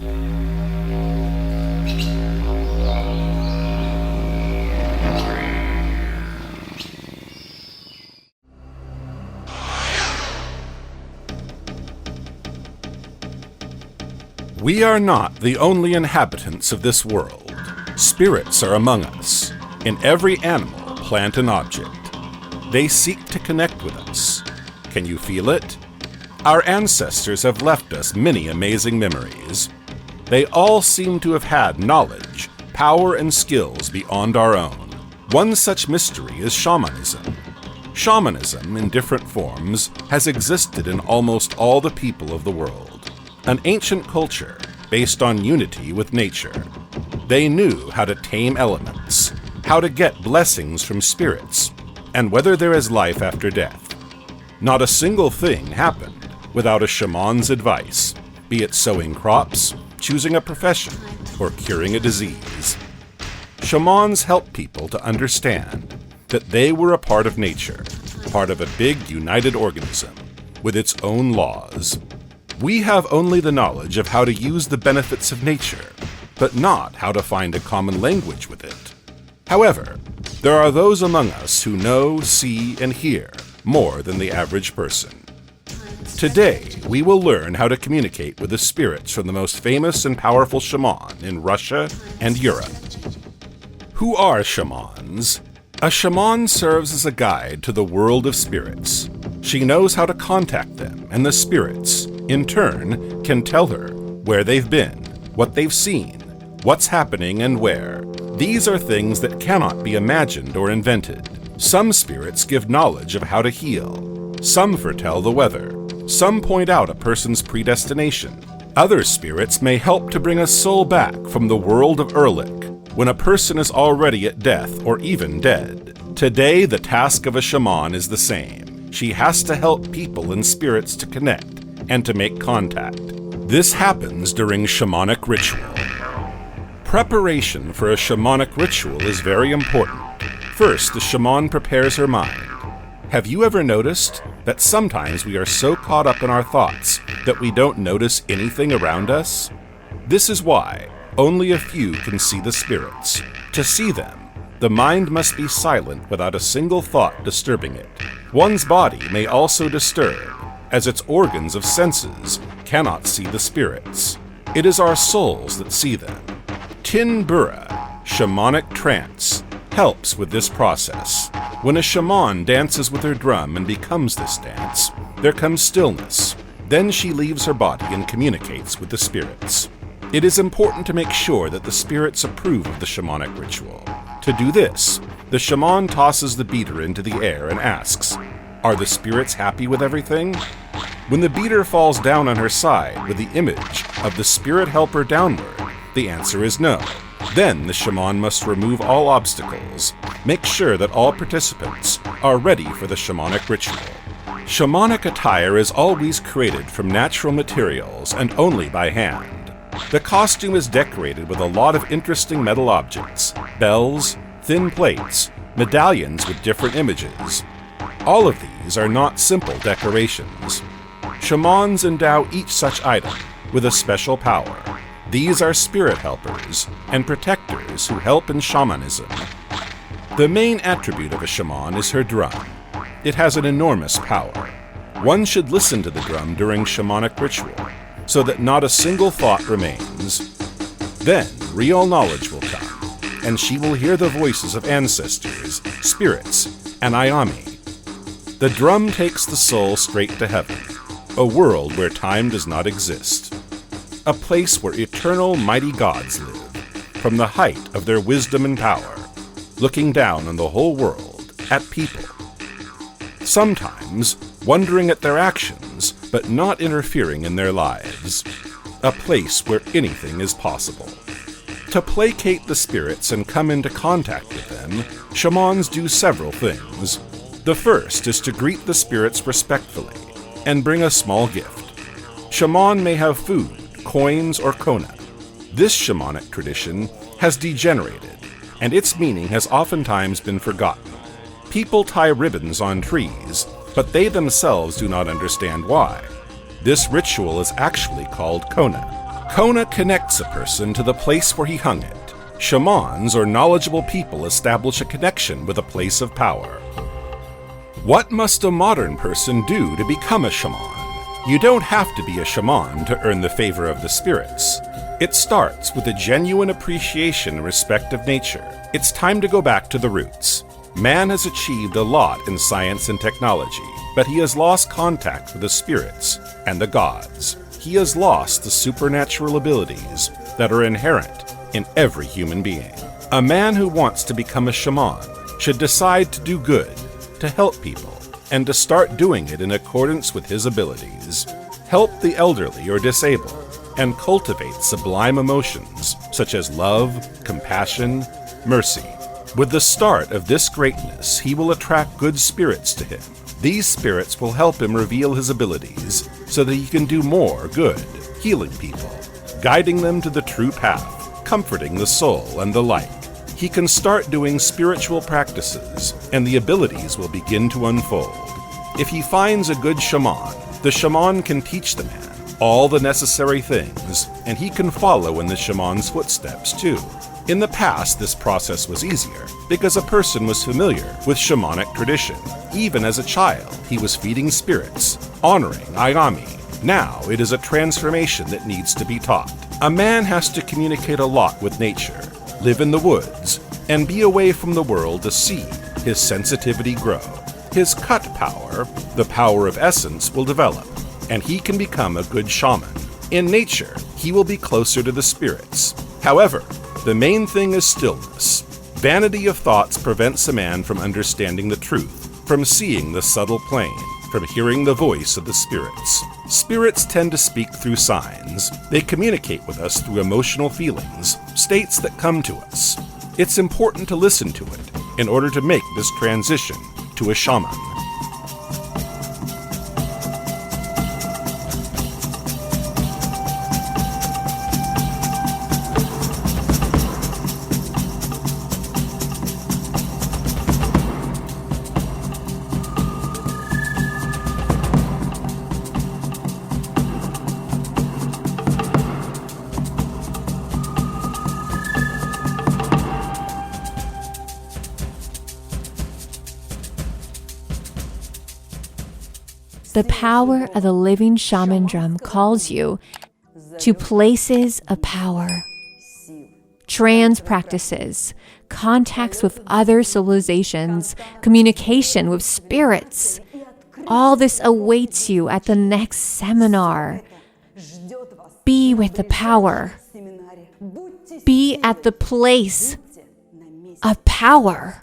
We are not the only inhabitants of this world. Spirits are among us, in every animal, plant, and object. They seek to connect with us. Can you feel it? Our ancestors have left us many amazing memories. They all seem to have had knowledge, power, and skills beyond our own. One such mystery is shamanism. Shamanism, in different forms, has existed in almost all the people of the world. An ancient culture based on unity with nature. They knew how to tame elements, how to get blessings from spirits, and whether there is life after death. Not a single thing happened without a shaman's advice, be it sowing crops, choosing a profession, or curing a disease. Shamans help people to understand that they were a part of nature, part of a big united organism with its own laws. We have only the knowledge of how to use the benefits of nature, but not how to find a common language with it. However, there are those among us who know, see, and hear more than the average person. Today, we will learn how to communicate with the spirits from the most famous and powerful shaman in Russia and Europe. Who are shamans? A shaman serves as a guide to the world of spirits. She knows how to contact them, and the spirits, in turn, can tell her where they've been, what they've seen, what's happening, and where. These are things that cannot be imagined or invented. Some spirits give knowledge of how to heal. Some foretell the weather. Some point out a person's predestination. Other spirits may help to bring a soul back from the world of Erlich when a person is already at death or even dead. Today, the task of a shaman is the same. She has to help people and spirits to connect and to make contact. This happens during shamanic ritual. Preparation for a shamanic ritual is very important. First, the shaman prepares her mind. Have you ever noticed that sometimes we are so caught up in our thoughts that we don't notice anything around us? This is why only a few can see the spirits. To see them, the mind must be silent without a single thought disturbing it. One's body may also disturb, as its organs of senses cannot see the spirits. It is our souls that see them. Tin Bura, shamanic trance, helps with this process. When a shaman dances with her drum and becomes this dance, there comes stillness. Then she leaves her body and communicates with the spirits. It is important to make sure that the spirits approve of the shamanic ritual. To do this, the shaman tosses the beater into the air and asks, "Are the spirits happy with everything?" When the beater falls down on her side with the image of the spirit helper downward, the answer is no. Then the shaman must remove all obstacles, make sure that all participants are ready for the shamanic ritual. Shamanic attire is always created from natural materials and only by hand. The costume is decorated with a lot of interesting metal objects, bells, thin plates, medallions with different images. All of these are not simple decorations. Shamans endow each such item with a special power. These are spirit helpers and protectors who help in shamanism. The main attribute of a shaman is her drum. It has an enormous power. One should listen to the drum during shamanic ritual, so that not a single thought remains. Then real knowledge will come, and she will hear the voices of ancestors, spirits, and Ayami. The drum takes the soul straight to heaven, a world where time does not exist. A place where eternal mighty gods live, from the height of their wisdom and power, looking down on the whole world, at people. Sometimes wondering at their actions, but not interfering in their lives. A place where anything is possible. To placate the spirits and come into contact with them, shamans do several things. The first is to greet the spirits respectfully and bring a small gift. Shaman may have food, coins, or kona. This shamanic tradition has degenerated, and its meaning has oftentimes been forgotten. People tie ribbons on trees, but they themselves do not understand why. This ritual is actually called kona. Kona connects a person to the place where he hung it. Shamans or knowledgeable people establish a connection with a place of power. What must a modern person do to become a shaman? You don't have to be a shaman to earn the favor of the spirits. It starts with a genuine appreciation and respect of nature. It's time to go back to the roots. Man has achieved a lot in science and technology, but he has lost contact with the spirits and the gods. He has lost the supernatural abilities that are inherent in every human being. A man who wants to become a shaman should decide to do good, to help people, and to start doing it in accordance with his abilities. Help the elderly or disabled, and cultivate sublime emotions such as love, compassion, mercy. With the start of this greatness, he will attract good spirits to him. These spirits will help him reveal his abilities so that he can do more good, healing people, guiding them to the true path, comforting the soul and the light. He can start doing spiritual practices, and the abilities will begin to unfold. If he finds a good shaman, the shaman can teach the man all the necessary things, and he can follow in the shaman's footsteps too. In the past, this process was easier because a person was familiar with shamanic tradition. Even as a child, he was feeding spirits, honoring Ayami. Now, it is a transformation that needs to be taught. A man has to communicate a lot with nature, live in the woods, and be away from the world to see his sensitivity grow. His cut power, the power of essence, will develop, and he can become a good shaman. In nature, he will be closer to the spirits. However, the main thing is stillness. Vanity of thoughts prevents a man from understanding the truth, from seeing the subtle plane, from hearing the voice of the spirits. Spirits tend to speak through signs. They communicate with us through emotional feelings, states that come to us. It's important to listen to it in order to make this transition to a shaman. The power of the living shaman drum calls you to places of power, trance practices, contacts with other civilizations, communication with spirits. All this awaits you at the next seminar. Be with the power. Be at the place of power.